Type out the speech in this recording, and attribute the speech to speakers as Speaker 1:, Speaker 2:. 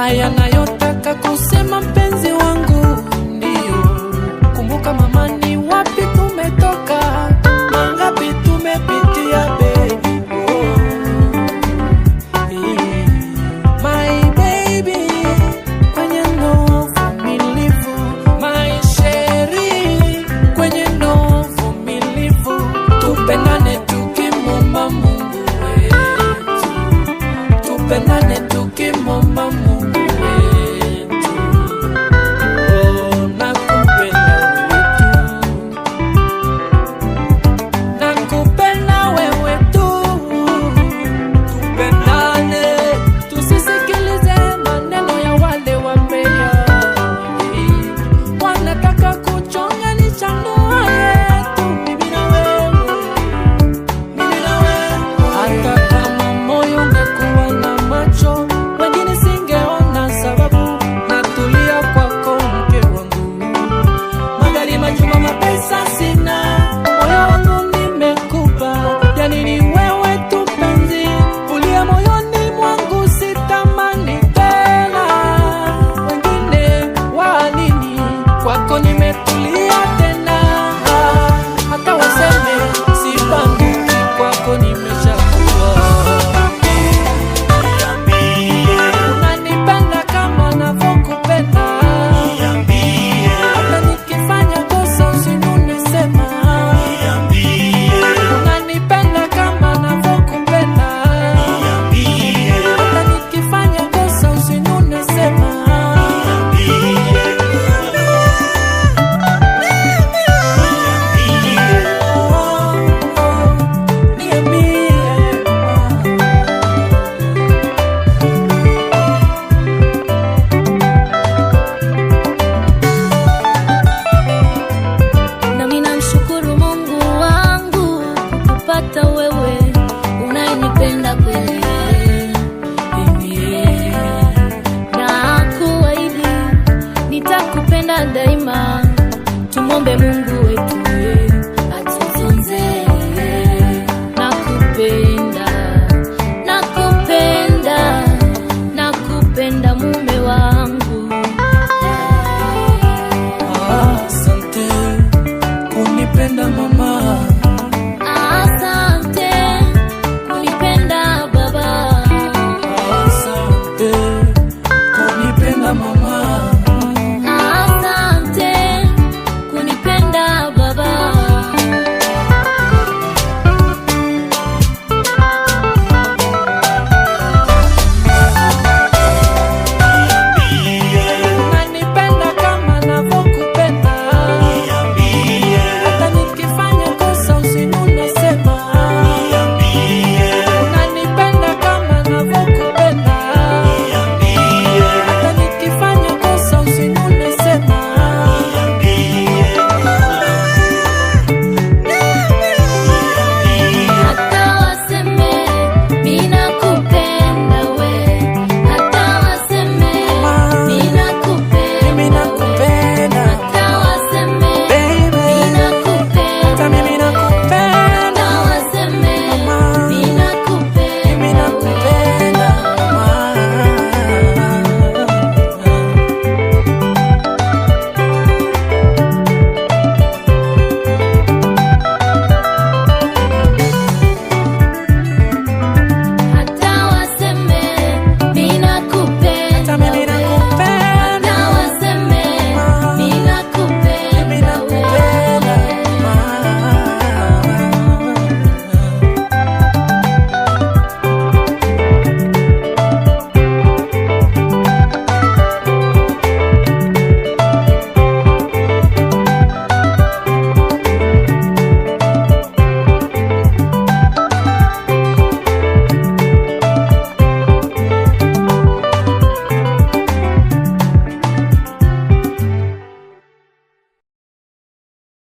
Speaker 1: na yanayotaka kusema mpenzi wangu ndio. Kumbuka mama, ni wapi tumetoka, mangapi tumepitia baby. My baby, kwenye no uvumilivu, my sherry, kwenye no uvumilivu, tupendane tukimwomba Mungu wetu, tupendane tukimwomba Mungu wetu. Oh, nakupenda wewe tu, tupendane, tusisikilize maneno ya wale wambea, wanataka kuchonganisha ndoa yetu, mimi na wewe. Hata kama moyo ungekuwa na macho, wengine singeona sababu, natulia kwako mke wangu. Magari, majumba, mapesa sina, moyo wangu nimekupa, yani ni wewe tu penzi, uliye moyoni mwangu, sitamani tena wengine wa nini, kwako nimetulia tena, hata waseme sibanduki, kwako nimeshakuwa. Unanipenda kama navyokupenda, hata nikifanya kosa usinune sema. Unanipenda kama navyokupenda, hata nikifanya kosa usinune sema.
Speaker 2: Nami namshukuru Mungu wangu kukupata wewe unayenipenda kweli. Na kuahidi nitakupenda daima, tumombe Mungu